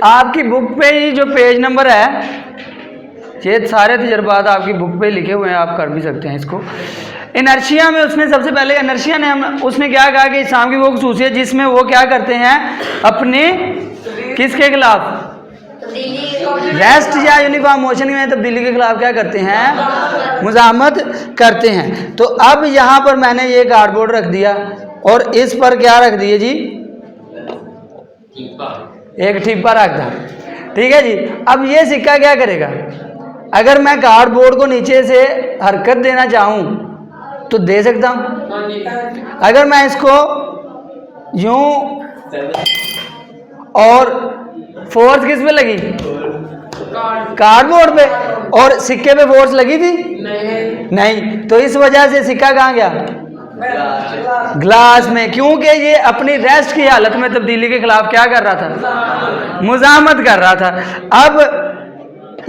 आपकी बुक पे ही जो पेज नंबर है, ये सारे तजर्बात आपकी बुक पे लिखे हुए हैं, आप कर भी सकते हैं इसको। इनर्शिया में उसने सबसे पहले इनर्शिया ने उसने क्या कहा कि इस्लाम की वो खसूसियत जिसमें वो क्या करते हैं, अपने किसके खिलाफ, रेस्ट या यूनिफॉर्म मोशन में तब्दीली के खिलाफ क्या करते हैं, मुजामत करते हैं। तो अब यहाँ पर मैंने ये कार्डबोर्ड रख दिया और इस पर क्या रख दिए जी, एक ठिप्पा रख दिया, ठीक है जी। अब ये सिक्का क्या करेगा, अगर मैं कार्डबोर्ड को नीचे से हरकत देना चाहूँ तो दे सकता हूँ। अगर मैं इसको यूं, और फोर्स किस पे लगी, कार्डबोर्ड पे, और सिक्के पे फोर्स लगी थी नहीं, तो इस वजह से सिक्का कहाँ गया, ग्लास में, क्योंकि ये अपनी रेस्ट की हालत में तब्दीली के खिलाफ क्या कर रहा था, मुजामत कर रहा था। अब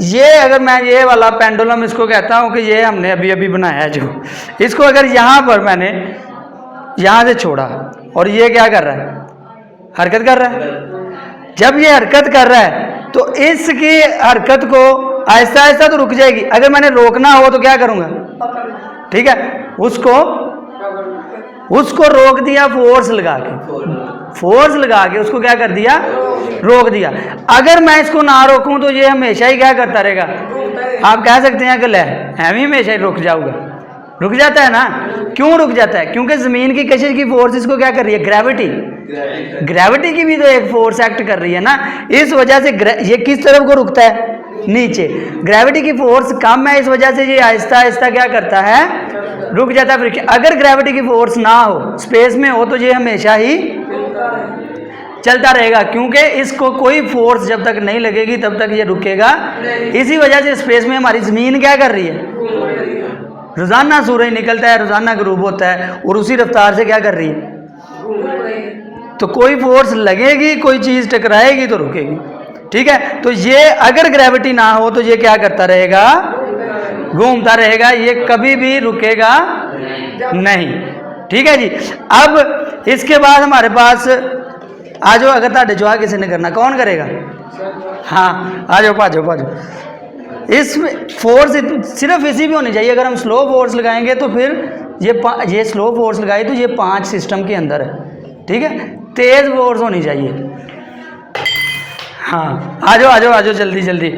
ये अगर मैं ये वाला पेंडुलम इसको कहता हूँ कि ये हमने अभी अभी बनाया है, जो इसको अगर यहाँ पर मैंने यहाँ से छोड़ा और ये क्या कर रहा है, हरकत कर रहा है, जब ये हरकत कर रहा है तो इसकी हरकत को आहिस्ता आहिस्ता तो रुक जाएगी, अगर मैंने रोकना हो तो क्या करूँगा, ठीक है, उसको रोक दिया फोर्स लगा के उसको क्या कर दिया, रोक दिया। अगर मैं इसको ना रोकूं तो ये हमेशा ही क्या करता रहेगा, आप कह सकते हैं कि ले मैं भी हमेशा ही रुक जाऊंगा, रुक जाता है ना। क्यों रुक जाता है, क्योंकि ज़मीन की कशिश की फोर्स इसको क्या कर रही है, ग्रेविटी की भी तो एक फोर्स एक्ट कर रही है ना, इस वजह से ये किस तरफ को रुकता है, नीचे। ग्रेविटी की फोर्स कम है, इस वजह से ये आहिस्ता आहिस्ता क्या करता है, रुक जाता है। फिर अगर ग्रेविटी की फोर्स ना हो, स्पेस में हो, तो ये हमेशा ही चलता रहेगा, क्योंकि इसको कोई फोर्स जब तक नहीं लगेगी तब तक ये रुकेगा। इसी वजह से स्पेस में हमारी ज़मीन क्या कर रही है, रोज़ाना सूरज निकलता है, रोज़ाना ग्रूब होता है, और उसी रफ्तार से क्या कर रही है, तो कोई फोर्स लगेगी, कोई चीज़ टकराएगी तो रुकेगी, ठीक है। तो ये अगर ग्रेविटी ना हो तो ये क्या करता रहेगा, घूमता रहेगा, ये कभी भी रुकेगा नहीं, ठीक है जी। अब इसके बाद हमारे पास आ जाओ, अगर ताड़े जो किसी ने करना, कौन करेगा, हाँ आ जाओ, भाजो। इसमें फोर्स सिर्फ इसी भी होनी चाहिए, अगर हम स्लो फोर्स लगाएंगे तो फिर ये स्लो फोर्स लगाए तो ये 5 सिस्टम के अंदर है, ठीक है, तेज फोर्स होनी चाहिए। हाँ आ जाओ जल्दी,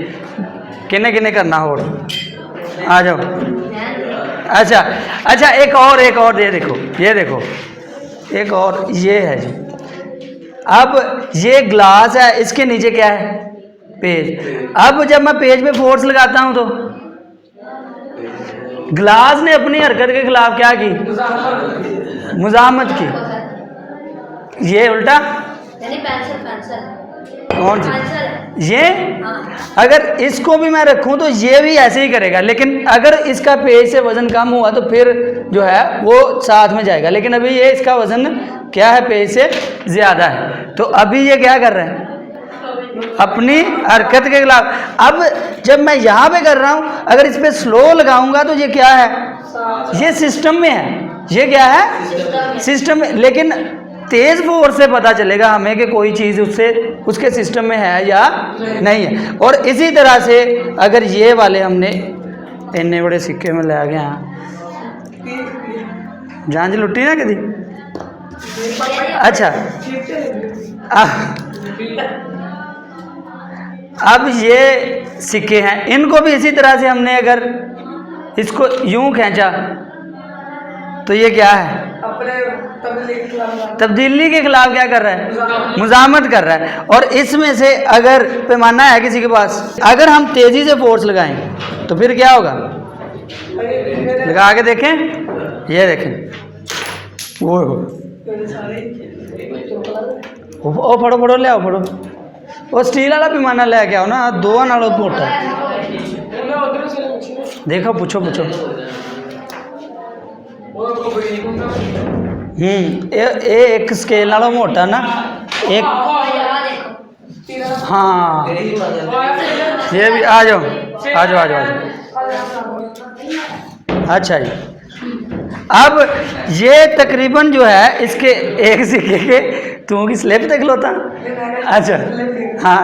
किन्ने करना हो, आ जाओ। अच्छा एक और ये देखो एक और ये है जी। अब ये ग्लास है, इसके नीचे क्या है, पेज। अब जब मैं पेज पे फोर्स लगाता हूं तो ग्लास ने अपनी हरकत के खिलाफ क्या की, मुजामत की। ये उल्टा कौन सी, ये अगर इसको भी मैं रखूं तो ये भी ऐसे ही करेगा, लेकिन अगर इसका पेज से वजन कम हुआ तो फिर जो है वो साथ में जाएगा, लेकिन अभी ये इसका वजन क्या है, पेज से ज़्यादा है, तो अभी ये क्या कर रहा है, अपनी हरकत के खिलाफ। अब जब मैं यहाँ पे कर रहा हूँ, अगर इस पर स्लो लगाऊंगा तो ये क्या है, ये सिस्टम में है, ये क्या है, सिस्टम में, लेकिन तेज फोर्स से पता चलेगा हमें कि कोई चीज़ उसके सिस्टम में है या नहीं है। और इसी तरह से अगर ये वाले हमने इन्ने बड़े सिक्के में ले आ गए, जांच लुटी ना कभी, अच्छा अब ये सिक्के हैं, इनको भी इसी तरह से हमने अगर इसको यूं खींचा तो ये क्या है, तब्दीली के खिलाफ क्या कर रहा है, मुजामत कर रहा है। और इसमें से अगर पैमाना है किसी के पास, अगर हम तेजी से फोर्स लगाएं तो फिर क्या होगा, लगा के देखें, ये देखें, वो फड़ो ले आओ, फड़ो वो स्टील वाला पैमाना लेके आओ ना, 2 नालों मोटा, देखो पूछो एक स्केल नालों मोटा ना, एक हाँ, ये भी आ जाओ। अच्छा जी, अब ये तकरीबन जो है इसके एक सिक्के के तू की स्लिप देख लो था, अच्छा हाँ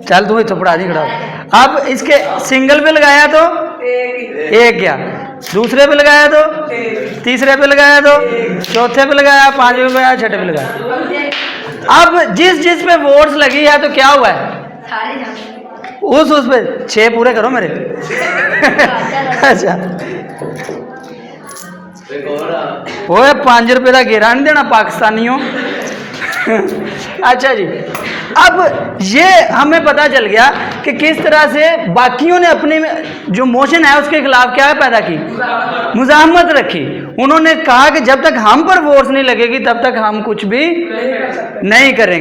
चल तू इतो पढ़ा दी खड़ा हो। अब इसके सिंगल पे लगाया तो एक गया, दूसरे पे लगाया तो तीसरे पे लगाया तो चौथे पे लगाया, पांचवे पे लगाया, छठे पे लगाया। अब जिस जिस पे वोट्स लगी है तो क्या हुआ है उस पे 6 पूरे करो मेरे। अच्छा वो 5 रुपए का घेरा नहीं देना पाकिस्तानियों। अच्छा जी, अब ये हमें पता चल गया कि किस तरह से बाकियों ने अपने जो मोशन है उसके खिलाफ क्या पैदा की, मुजाहमत रखी। उन्होंने कहा कि जब तक हम पर फोर्स नहीं लगेगी तब तक हम कुछ भी नहीं करेंगे।